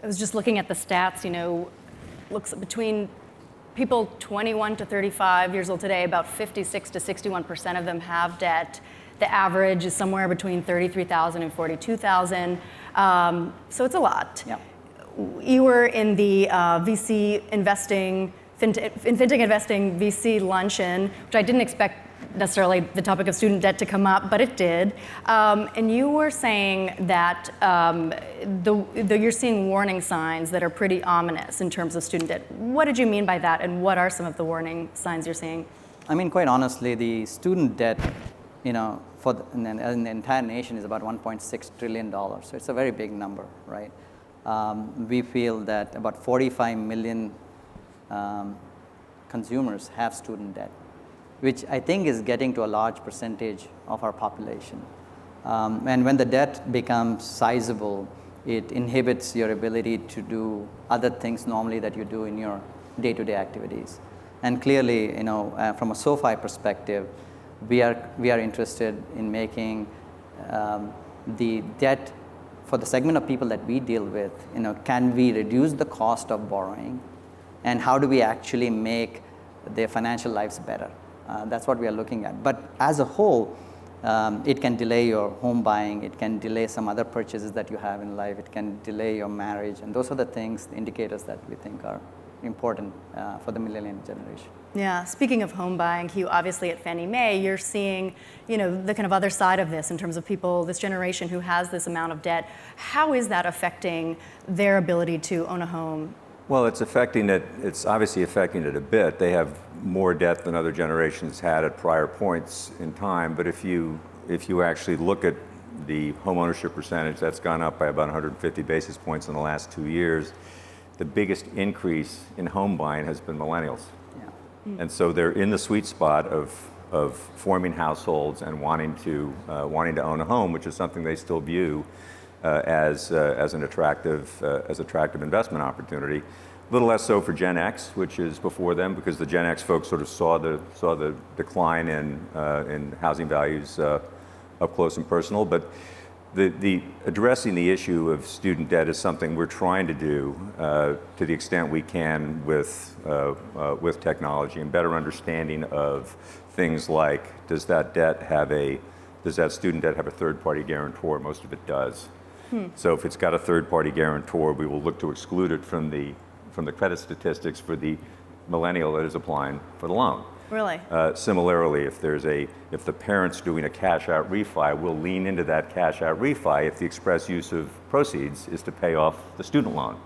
I was just looking at the stats, looks between people 21 to 35 years old today, about 56 to 61% of them have debt. The average is somewhere between 33,000 and 42,000. So it's a lot. Yeah. You were in the VC investing, fintech investing VC luncheon, which I didn't expect necessarily the topic of student debt to come up, but it did. And you were saying that you're seeing warning signs that are pretty ominous in terms of student debt. What did you mean by that, and what are some of the warning signs you're seeing? I mean, quite honestly, the student debt, for in the entire nation is about $1.6 trillion. So it's a very big number, right? We feel that about 45 million consumers have student debt, which I think is getting to a large percentage of our population. And when the debt becomes sizable, it inhibits your ability to do other things normally that you do in your day-to-day activities. And clearly, from a SoFi perspective, we are interested in making the debt for the segment of people that we deal with, can we reduce the cost of borrowing, and how do we actually make their financial lives better? That's what we are looking at. But as a whole, it can delay your home buying, it can delay some other purchases that you have in life, it can delay your marriage, and those are the things, the indicators that we think are important for the millennial generation. Yeah, speaking of home buying, Hugh, obviously at Fannie Mae, you're seeing, the kind of other side of this in terms of people, this generation who has this amount of debt. How is that affecting their ability to own a home? Well, it's obviously affecting it a bit. They have more debt than other generations had at prior points in time, but if you actually look at the home ownership percentage, that's gone up by about 150 basis points in the last 2 years. The biggest increase in home buying has been millennials. And so they're in the sweet spot of forming households and wanting to own a home, which is something they still view as an attractive investment opportunity. A little less so for Gen X, which is before them, because the Gen X folks sort of saw the decline in housing values up close and personal. But the addressing the issue of student debt is something we're trying to do to the extent we can with technology and better understanding of things like, does that student debt have a third-party guarantor? Most of it does. So if it's got a third-party guarantor, we will look to exclude it from the credit statistics for the millennial that is applying for the loan. Really? Similarly, if the parent's doing a cash-out refi, we'll lean into that cash-out refi if the express use of proceeds is to pay off the student loan.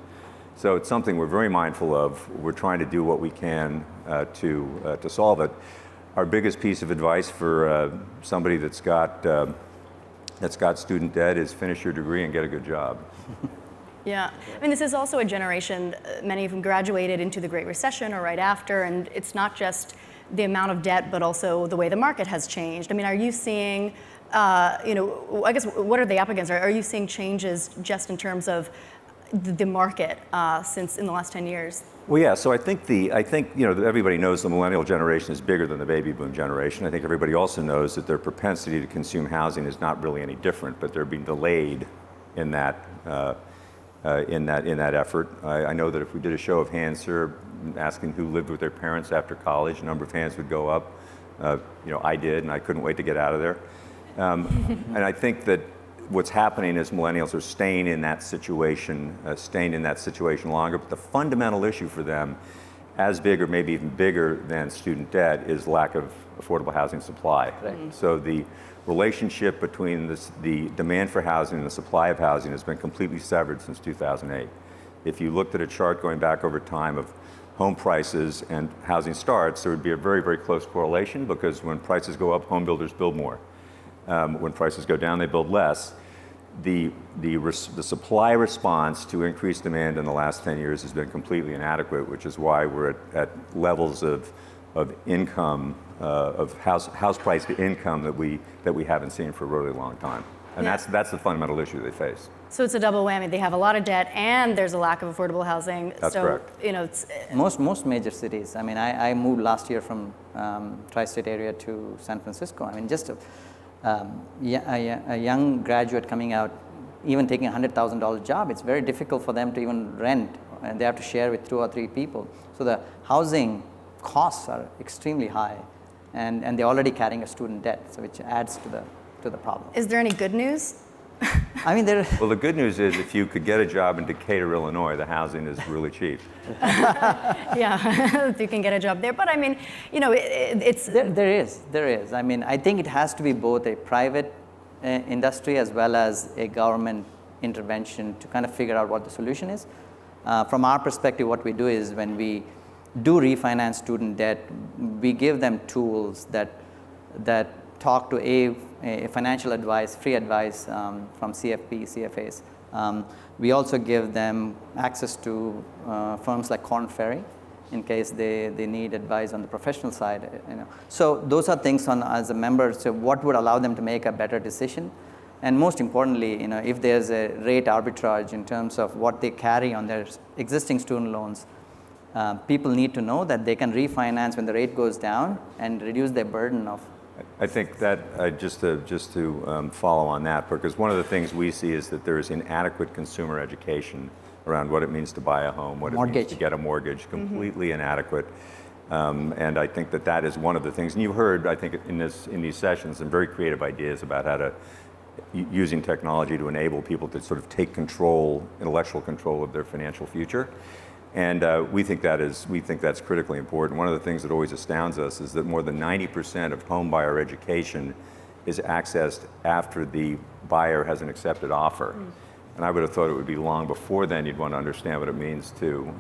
So it's something we're very mindful of. We're trying to do what we can to solve it. Our biggest piece of advice for somebody that's got student debt is finish your degree and get a good job. Yeah, I mean, this is also a generation, many of them graduated into the Great Recession or right after, and it's not just the amount of debt, but also the way the market has changed. I mean, are you seeing, I guess, what are they up against? Are you seeing changes just in terms of the market since in the last 10 years? Well, yeah. So I think everybody knows the millennial generation is bigger than the baby boom generation. I think everybody also knows that their propensity to consume housing is not really any different, but they're being delayed in that effort. I know that if we did a show of hands here, asking who lived with their parents after college, a number of hands would go up. I did, and I couldn't wait to get out of there. And I think that what's happening is millennials are staying in that situation longer. But the fundamental issue for them, as big or maybe even bigger than student debt, is lack of affordable housing supply. Right. So the relationship between the demand for housing and the supply of housing has been completely severed since 2008. If you looked at a chart going back over time of home prices and housing starts, there would be a very, very close correlation, because when prices go up, home builders build more. When prices go down, they build less. The supply response to increased demand in the last 10 years has been completely inadequate, which is why we're at levels of income, of house price to income that we haven't seen for a really long time. And that's the fundamental issue they face. So it's a double whammy. They have a lot of debt, and there's a lack of affordable housing. That's correct. It's most major cities. I mean, I moved last year from tri-state area to San Francisco. I mean, just a young graduate coming out even taking a $100,000 job, it's very difficult for them to even rent, and they have to share with 2 or 3 people. So the housing costs are extremely high, and they're already carrying a student debt, so which adds to the problem. Is there any good news? I mean, Well, the good news is if you could get a job in Decatur, Illinois, the housing is really cheap. Yeah, if you can get a job there. But I mean, you know, it's... There is. I mean, I think it has to be both a private industry as well as a government intervention to kind of figure out what the solution is. From our perspective, what we do is when we do refinance student debt, we give them tools that talk to a financial advice, free advice from CFP, CFAs. We also give them access to firms like Korn Ferry in case they need advice on the professional side. You know. So those are things as a member, so what would allow them to make a better decision. And most importantly, you know, if there's a rate arbitrage in terms of what they carry on their existing student loans, people need to know that they can refinance when the rate goes down and reduce their burden of. I think that just to follow on that, because one of the things we see is that there is inadequate consumer education around what it means to buy a home, what it means to get a mortgage, completely inadequate. And I think that is one of the things. And you heard, I think, in these sessions, some very creative ideas about how to using technology to enable people to sort of take control, intellectual control of their financial future. And we think that's critically important. One of the things that always astounds us is that more than 90% of home buyer education is accessed after the buyer has an accepted offer. And I would have thought it would be long before then you'd want to understand what it means to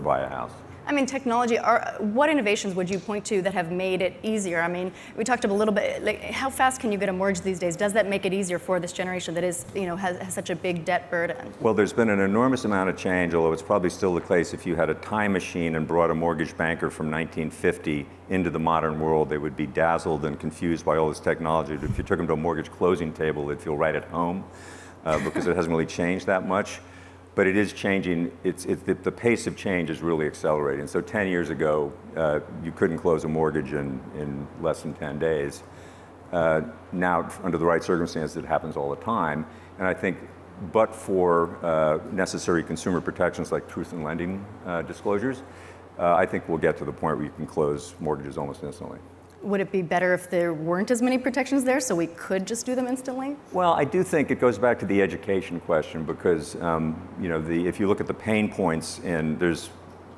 buy a house. I mean, technology, what innovations would you point to that have made it easier? I mean, we talked a little bit, like, how fast can you get a mortgage these days? Does that make it easier for this generation that is, you know, has such a big debt burden? Well, there's been an enormous amount of change, although it's probably still the case. If you had a time machine and brought a mortgage banker from 1950 into the modern world, they would be dazzled and confused by all this technology. If you took them to a mortgage closing table, they'd feel right at home because it hasn't really changed that much. But it is changing. The pace of change is really accelerating. So 10 years ago, you couldn't close a mortgage in less than 10 days. Now, under the right circumstances, it happens all the time. And I think, but for necessary consumer protections like truth in lending disclosures, I think we'll get to the point where you can close mortgages almost instantly. Would it be better if there weren't as many protections there so we could just do them instantly? Well, I do think it goes back to the education question because, you know, if you look at the pain points there's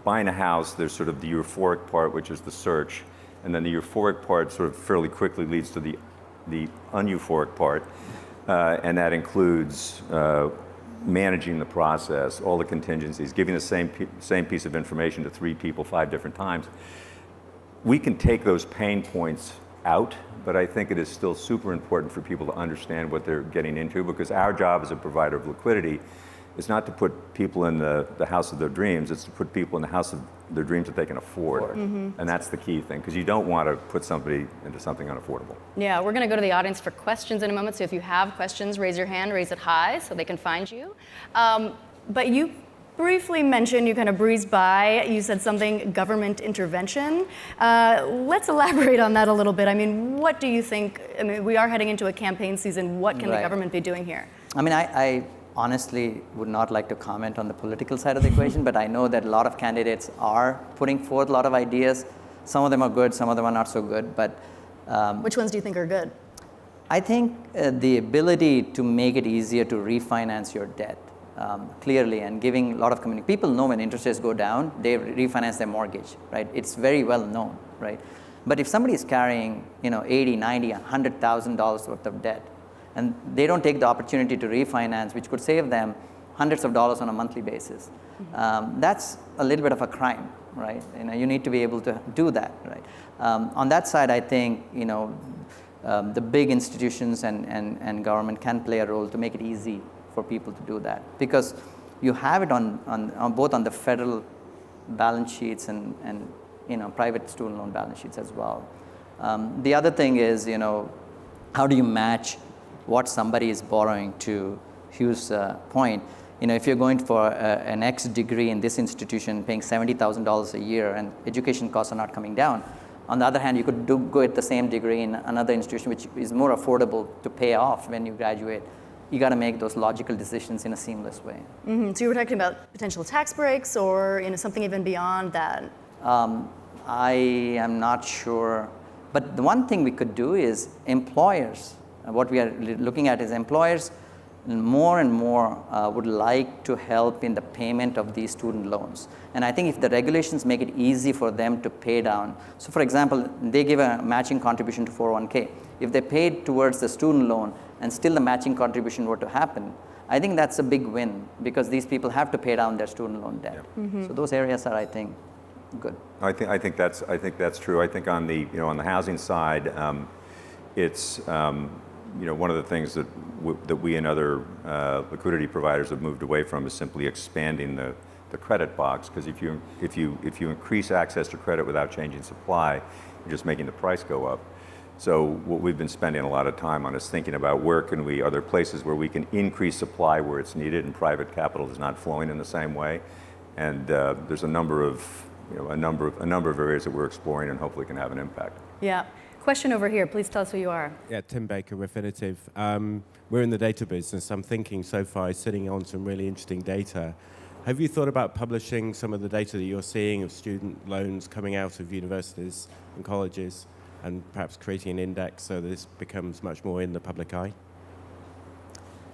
buying a house, there's sort of the euphoric part, which is the search, and then the euphoric part sort of fairly quickly leads to the uneuphoric part, and that includes managing the process, all the contingencies, giving the same piece of information to 3 people 5 different times. We can take those pain points out, but I think it is still super important for people to understand what they're getting into, because our job as a provider of liquidity is not to put people in the house of their dreams, it's to put people in the house of their dreams that they can afford. And that's the key thing, because you don't want to put somebody into something unaffordable. Yeah, we're going to go to the audience for questions in a moment, so if you have questions, raise your hand, raise it high so they can find you. But you briefly mentioned, you kind of breezed by, you said something, government intervention. Let's elaborate on that a little bit. I mean, what do you think, I mean, we are heading into a campaign season, what can the government be doing here? I mean, I honestly would not like to comment on the political side of the equation, but I know that a lot of candidates are putting forth a lot of ideas. Some of them are good, some of them are not so good, but... which ones do you think are good? I think the ability to make it easier to refinance your debt. Clearly, and giving a lot of community. People know when interest rates go down, they refinance their mortgage, right? It's very well known, right? But if somebody is carrying, you know, $80,000, $90,000, $100,000 worth of debt, and they don't take the opportunity to refinance, which could save them hundreds of dollars on a monthly basis, that's a little bit of a crime, right? You know, you need to be able to do that, right? On that side, I think, you know, the big institutions and government can play a role to make it easy for people to do that, because you have it on both on the federal balance sheets and you know, private student loan balance sheets as well. The other thing is, you know, how do you match what somebody is borrowing to Hugh's point? You know, if you're going for an X degree in this institution, paying $70,000 a year, and education costs are not coming down. On the other hand, you could go at the same degree in another institution, which is more affordable to pay off when you graduate. you got to make those logical decisions in a seamless way. So you were talking about potential tax breaks or something even beyond that. I am not sure, but the one thing we could do is employers. What we are looking at is employers more and more would like to help in the payment of these student loans. And I think if the regulations make it easy for them to pay down, so for example, they give a matching contribution to 401k. If they paid towards the student loan and still the matching contribution were to happen, I think that's a big win because these people have to pay down their student loan debt. So those areas are, I think, good. I think that's true. I think on the on the housing side, it's one of the things that we and other liquidity providers have moved away from is simply expanding the credit box, because if you increase access to credit without changing supply, you're just making the price go up. So what we've been spending a lot of time on is thinking about are there places where we can increase supply where it's needed and private capital is not flowing in the same way, and there's a number of areas that we're exploring and hopefully can have an impact. Yeah. Question over here. Please tell us who you are. Yeah, Tim Baker, Refinitiv. We're in the data business. I'm thinking SoFi is sitting on some really interesting data. Have you thought about publishing some of the data that you're seeing of student loans coming out of universities and colleges, and perhaps creating an index so this becomes much more in the public eye?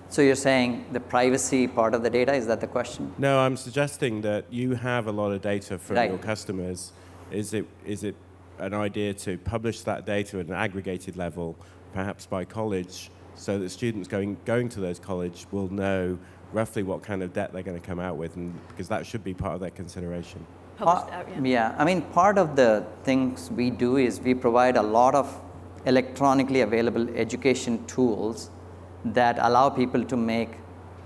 So you're saying the privacy part of the data, is that the question? No, I'm suggesting that you have a lot of data from Right. your customers. Is it an idea to publish that data at an aggregated level, perhaps by college, so that students going to those colleges will know roughly what kind of debt they're going to come out with, and because that should be part of their consideration? Published out, Yeah, I mean, part of the things we do is we provide a lot of electronically available education tools that allow people to make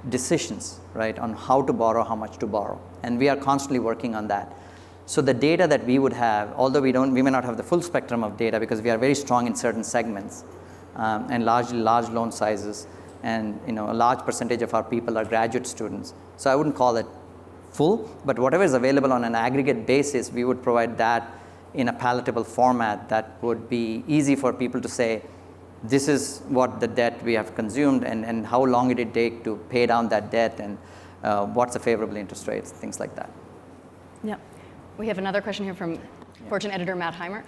decisions, right, on how to borrow, how much to borrow. And we are constantly working on that. So the data that we would have, although we may not have the full spectrum of data because we are very strong in certain segments and large loan sizes, and a large percentage of our people are graduate students. So I wouldn't call it full, but whatever is available on an aggregate basis, we would provide that in a palatable format that would be easy for people to say, this is what the debt we have consumed and how long did it take to pay down that debt, and what's the favorable interest rates, things like that. Yeah. We have another question here from Fortune editor Matt Heimer.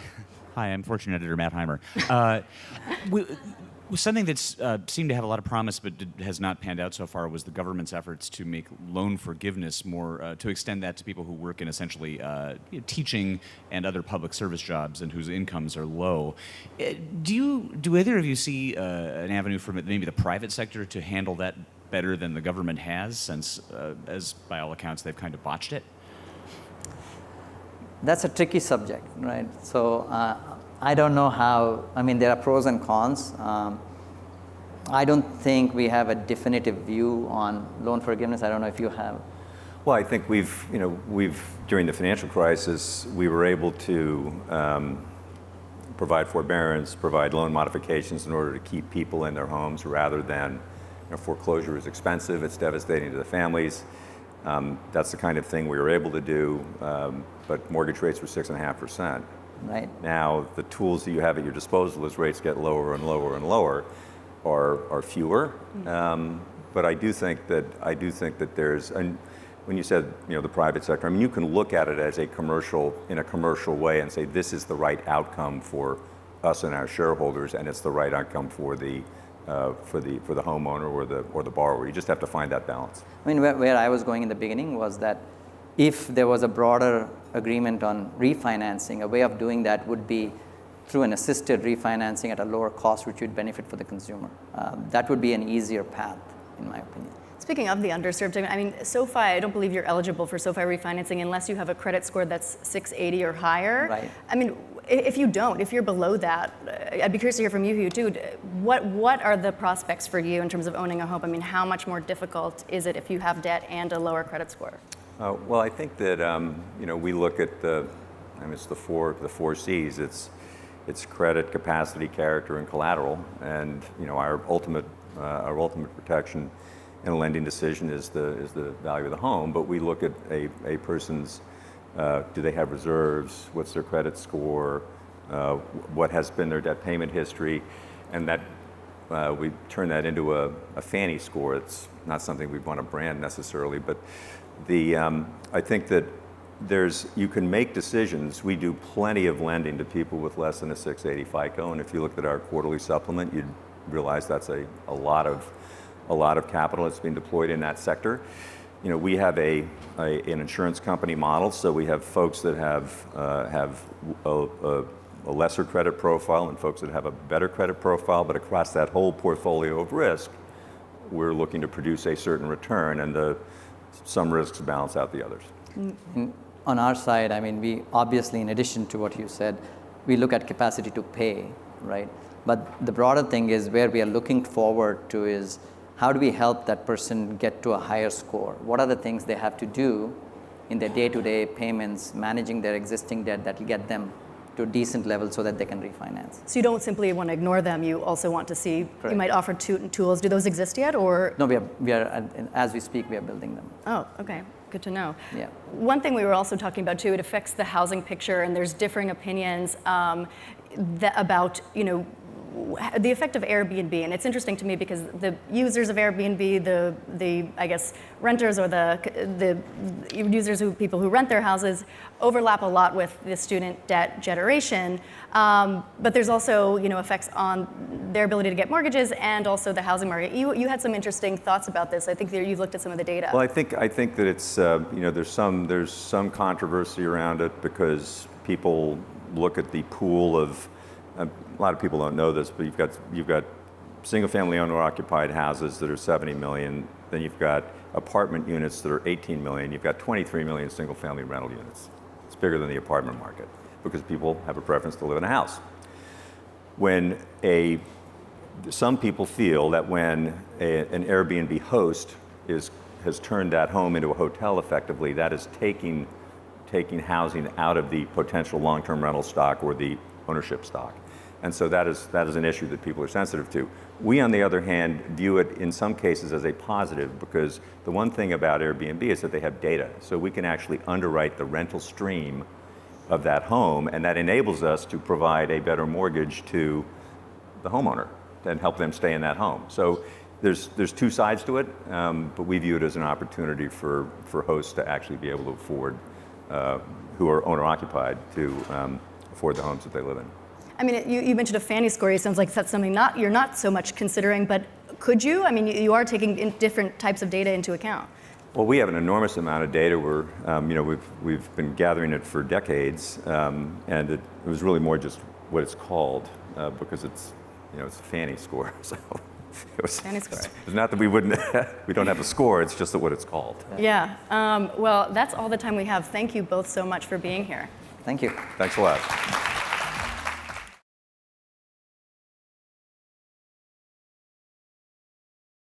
Hi, I'm Fortune editor Matt Heimer. Something that's seemed to have a lot of promise but has not panned out so far was the government's efforts to make loan forgiveness more, to extend that to people who work in essentially teaching and other public service jobs and whose incomes are low. Do either of you see an avenue for maybe the private sector to handle that better than the government has, since, as by all accounts, they've kind of botched it? That's a tricky subject, right? So I don't know how, I mean, there are pros and cons. I don't think we have a definitive view on loan forgiveness. I don't know if you have. Well, I think we've during the financial crisis, we were able to provide forbearance, provide loan modifications in order to keep people in their homes rather than, foreclosure is expensive, it's devastating to the families. That's the kind of thing we were able to do, but mortgage rates were 6.5%. Right. Now, the tools that you have at your disposal as rates get lower and lower and lower are fewer. But I do think that there's, and when you said the private sector, I mean, you can look at it as in a commercial way and say this is the right outcome for us and our shareholders, and it's the right outcome for the homeowner or the borrower. You just have to find that balance. I mean, where I was going in the beginning was that if there was a broader agreement on refinancing, a way of doing that would be through an assisted refinancing at a lower cost, which would benefit for the consumer. That would be an easier path, in my opinion. Speaking of the underserved, I mean, SoFi, I don't believe you're eligible for SoFi refinancing unless you have a credit score that's 680 or higher. Right. I mean, if you're below that, I'd be curious to hear from you, Hugh, too. What are the prospects for you in terms of owning a home? I mean, how much more difficult is it if you have debt and a lower credit score? Well, I think that we look at it's the four C's. It's credit, capacity, character, and collateral. And our ultimate protection in a lending decision is the value of the home. But we look at a person's do they have reserves? What's their credit score? What has been their debt payment history? And that we turn that into a Fannie score. It's not something we want to brand necessarily, but I think that you can make decisions. We do plenty of lending to people with less than a 680 FICO, and if you looked at our quarterly supplement, you'd realize that's a lot of capital that's being deployed in that sector. You know, we have an insurance company model, so we have folks that have a lesser credit profile and folks that have a better credit profile, but across that whole portfolio of risk, we're looking to produce a certain return, and some risks balance out the others. On our side, I mean, we obviously, in addition to what you said, we look at capacity to pay, right? But the broader thing is where we are looking forward to is how do we help that person get to a higher score? What are the things they have to do in their day-to-day payments, managing their existing debt that will get them to a decent level so that they can refinance? So you don't simply want to ignore them, you also want to see, Correct. You might offer tools. Do those exist yet, or? No, we are, as we speak, we are building them. Oh, okay, good to know. Yeah. One thing we were also talking about too, it affects the housing picture, and there's differing opinions about, you know, the effect of Airbnb, and it's interesting to me because the users of Airbnb, the I guess renters or the users people who rent their houses overlap a lot with the student debt generation, but there's also, you know, effects on their ability to get mortgages and also the housing market. You had some interesting thoughts about this. I think that you've looked at some of the data. Well, I think that it's you know, there's some controversy around it because people look at the pool of a lot of people don't know this, but you've got single-family owner-occupied houses that are 70 million. Then you've got apartment units that are 18 million. You've got 23 million single-family rental units. It's bigger than the apartment market because people have a preference to live in a house. Some people feel that when an Airbnb host has turned that home into a hotel effectively, that is taking housing out of the potential long-term rental stock or the ownership stock. And so that is an issue that people are sensitive to. We, on the other hand, view it in some cases as a positive because the one thing about Airbnb is that they have data. So we can actually underwrite the rental stream of that home, and that enables us to provide a better mortgage to the homeowner and help them stay in that home. So there's two sides to it, but we view it as an opportunity for hosts to actually be able to afford, who are owner-occupied, to afford the homes that they live in. I mean, you mentioned a Fannie score. It sounds like that's something you're not so much considering, but could you? I mean, you are taking different types of data into account. Well, we have an enormous amount of data. We've been gathering it for decades, and it was really more just what it's called because it's a Fannie score. So it was Fannie score. It's not that we don't have a score. It's just what it's called. Yeah. Well, that's all the time we have. Thank you both so much for being here. Thank you. Thanks a lot.